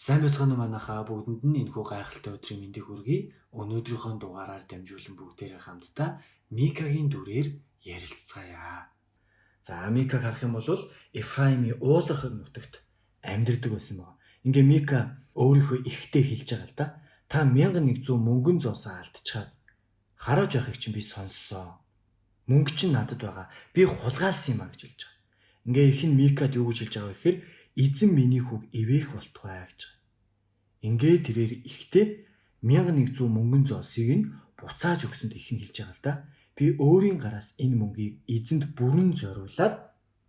Сайн байцгаана уу манайхаа бүгдэнд нь энэхүү гайхалтай өдрийн мэндийг хүргэе. Өнөөдрийнхөө дугаараар дамжуулан бүгдээрээ хамтдаа Микагийн дүрээр ярилцгаая. За Микаг харах юм бол Ефраимийн уулархаг нутагт амьдардаг байсан байна. Ингээ Мика өөрийнхөө ихтэй хэлж байгаа л да. Та 1100 мөнгөн зоосоо алдчихад хараж байхыг чинь би сонссоо. Мөнгө чинь надад байгаа. Би хулгайлсан юм а гэж хэлж байгаа. Ингээ их нь Микад юу гэж хэлж байгаа вэ гэхээр эзэн миний хүүг ивээх болтугай гэж. Ингээ тэрээр ихтэй 1100 мөнгөн зоосыг нь буцааж өгсөнд их нь хэлж байгаа л да. Би өөрийн гараас энэ мөнгийг эзэнд бүрэн зориулаад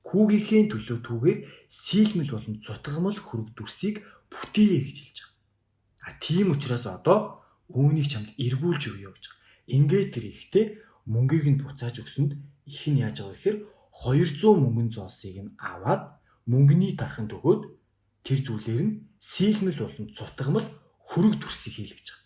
хүүгийнхээ төлөө түүгээр сийлмэл болон зутгамал хүрэг дүрсийг бүтээе гэж хэлж байгаа. Тийм учраас одоо үүнийг чамд эргүүлж өгье гэж. Ингээ тэр ихтэй мөнгийг нь буцааж өгсөнд их нь яаж байгаа вэ гэхээр 200 мөнгөн зоосыг нь аваад мөнгөний дараханд өгөөд тэр зүйлээр нь сийлмэл болон зутгамал хүрэг дүрсийг хийлгэж байгаа.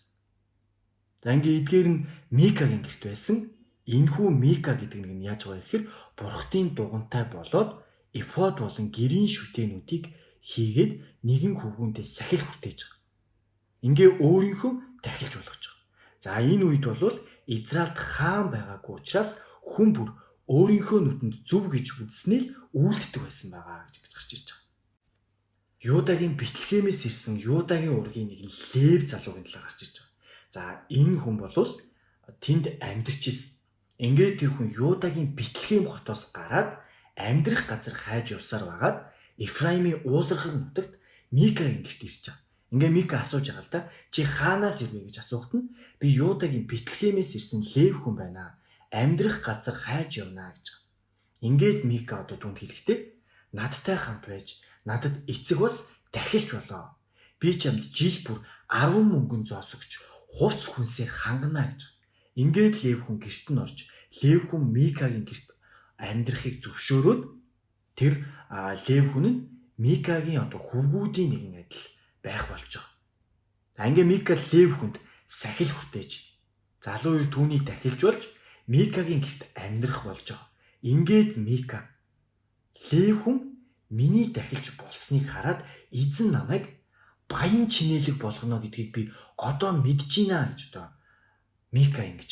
За ингээ эдгээр нь Микагийн гэрт байсан. Энэхүү Мика гэдэг нэг нь яаж байгаа гэхээр бурхтын дугантай болоод эфод болон гэрийн шүтээнүүдийг хийгээд нэгэн хөвгүүндээ сахил хүртээж байгаа. Ингээ өөрийнхөө тахилж болгож байгаа. За энэ үед бол Израильд хаан байгаагүй учраас хүн бүр өөрийнхөө нүдэнд зөв гэж үзснээр үйлддэг байсан байгаа гэж гарч ирж байгаа. Юудагийн Бэтлехемээс ирсэн Юудагийн ургийн нэг Лев залуугийн талаар гарч ирж байгаа. За энэ хүн бол тэнд амьдарч ирсэн. Ингээд тэр хүн Юудагийн Бэтлехем хотоос гараад амьдрах газар хайж явсаар байгаад Ефраимийн уулархаг нутагт Микагийн гэрт ирж байгаа. Ингээ Мика асууж байгаа л да. Чи хаанаас ирвэ гэж асуухад нь би Юудагийн Бэтлехемээс ирсэн Лев хүн байна. Амьдрах газар хайж явна гэж. Ингээд Мика одоо түнд хэлэхдээ надтай хамт байж надад эцэг бас дахилж болоо. Би чамд жил бүр 10 мөнгөн зоос өгч хувц хүнсээр хангана гэж. Ингээд Лев хүн гэрт нь орж Лев хүн Микагийн гэрт амьдрахыг зөвшөөрөөд тэр Лев хүн нь Микагийн одоо хөвгүүдийн нэгэн адил байх болж байгаа. Ингээ Мика Лев хүнд сахил хүртээж залуу ир түүнийг дахилж болж Микагийн гэрт амьдрах болж байгаа. Ингээд Мика Лев хүн миний дахилж болсныг хараад эзэн намайг баян чинээлэг болгоно гэдгийг би одоо мэдж байна гэж одоо Мика ингэж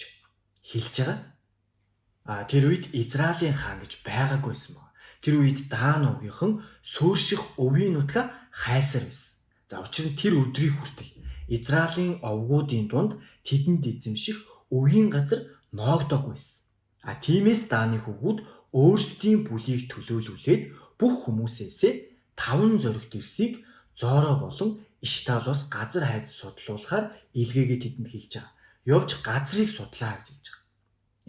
хэлж байгаа. Тэр үед Израилийн хаан гэж байгаагүй байсан байна. Тэр үед Даан овгийнхан суурших өвийн нутгаа хайсаар байсан. За учир нь тэр өдрийг хүртэл Израилийн овгуудын дунд тэдэнд эзэмших өвийн газар ноогдоогүй байсан. Тиймээс Дааны хөвгүүд өөрсдийн бүлийг төлөөлүүлээд бүх хүмүүсээсээ 5 зоригт ирсийг Зоро болон Ишталоос газар хайж судлуулахаар илгээгээ тэдэнд хэлж байгаа. Явж газрыг судлаа гэж хэлж байгаа.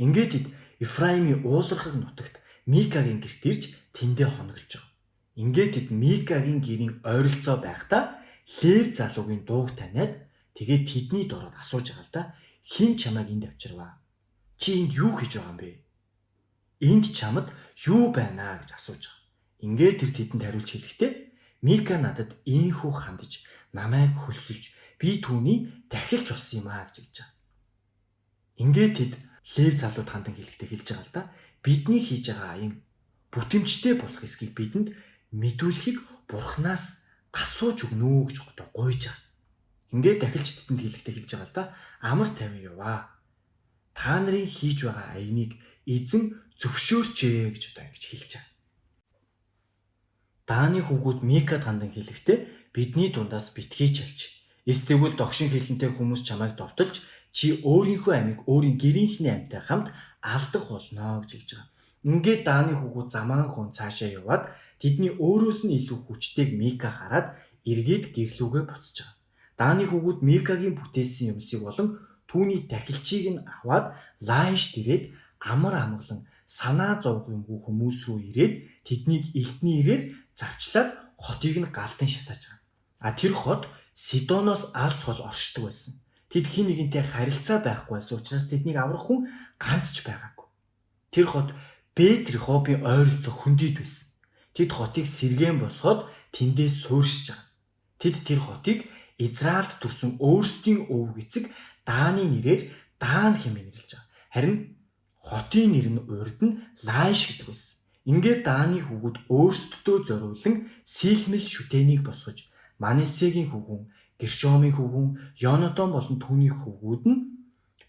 Ингээд Ефраимийн уулархаг нутагт Микагийн гэрт ирж тэндээ хоноглож байгаа. Ингээд тэд Микагийн гэрийн ойролцоо байхдаа Лев залуугийн дууг таниад тэгээд тэдний дороод асууж байгаа л да. Хин чамайг энд авчирваа? Чи энд юу хийж байгаа юм бэ? Энд чамд юу байна гэж асууж байгаа. Ингээд тэр тэдэнд хариулж хэлэхдээ Мика надад ийхүү хандаж намайг хөлсөлж би түүний дахилж болсон юм а гэж хэлж байгаа. Ингээд тэд Лев залууд хандан хэлэхдээ хэлж байгаа л да. Бидний хийж байгаа аян бүтэмжтэй болох эсхийг бидэнд мэдүүлэхийг Бурханаас асууж өгнө гэж одоо гуйж байгаа. Ингээд дахилж тэдэнд хэлэхдээ хэлж байгаа л да. Амар тайван яваа. Та нарын хийж байгаа аяныг эзэн зөвшөөрчээ гэж одоо ингэж хэлж байгаа. Дааны хөвгүүд Микад хандан хэлэхдээ бидний дундаас битгий чалж. Эсвэл догшин хэлэнтэй хүмүүс чамайг довтолж чи өөрийнхөө амийг өөрийн гэрийнхний амьтай хамт алдах болно гэж хэлж байгаа. Ингээд Дааны хөвгүүд замаанхан цаашаа яваад тэдний өөрөөс нь илүү хүчтэйг Мика хараад эргээд гэрлүүгээ буцаж байгаа. Дааны хөвгүүд Микагийн бүтээсэн юмсыг болон түүний дахилчийг нь аваад Лаиш дэрээд амар амгалан санаа зовгонгүй хүмүүс рүү ирээд тэднийг элтний ирээр завчлаад хотыг нь галдан шатааж байгаа. Тэр хот Сидоноос алс хол оршдог байсан. Тэд хин нэгэнтэй харилцаа байхгүй байсан учраас тэднийг аврах хүн ганц ч байгаагүй. Тэр хот Бет Рехобын ойролцоо хөндөд байсан. Тэд хотыг сэргээн босгоод тэндээ суурьшиж байгаа. Тэд тэр хотыг Израильд төрсэн өөрсдийн өвөг эцэг Дааны нэрээр Даан хэмээн нэрлэж байгаа. Харин хотын нэр нь урд нь Лаиш гэдэг байсан. Ингээд Дааны хөвгүүд өөрсдөө зориулан сийлмэл шүтээнийг босгож Манасегийн хөвгүүн, Гершомын хөвгүүн, Йонатан болон түүний хөвгүүд нь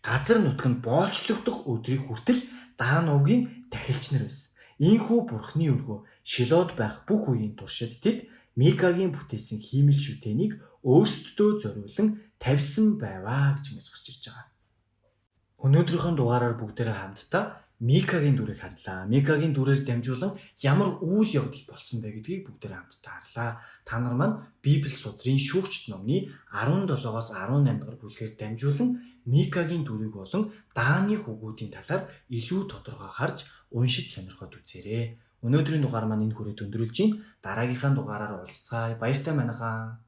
газар нутганд боолчлогдох өдрийг хүртэл даан овгийн тахилч нар байсан. Ийхүү бурхны өргөө Шилод байх бүх үеийн туршид тэд Микагийн бүтээсэн хиймэл шүтээнийг өөрсдөдөө зориулан тавьсан байваа гэж ингэж гарч ирж байгаа. Өнөөдрийнхөө дугаараар бүгдээрээ хамтдаа Микагийн дүрийг харлаа. Микагийн дүрээр дамжуулан ямар үйл явдал болсон бэ гэдгийг бүгдээрээ хамтдаа харлаа. Та нар маань Библи судрын шүүгчд номны 17-аас 18 дахь бүлгээр дамжуулан Микагийн дүрийг болон Дааны хөвгүүдийн талаар илүү тодорхой харж уншиж сонирхоод үзээрэй. Өнөөдрийн дугаар маань энэ хүрээд өндөрлөж байна. Дараагийнхаа дугаараар уулзцаая. Баяртай манайхаа.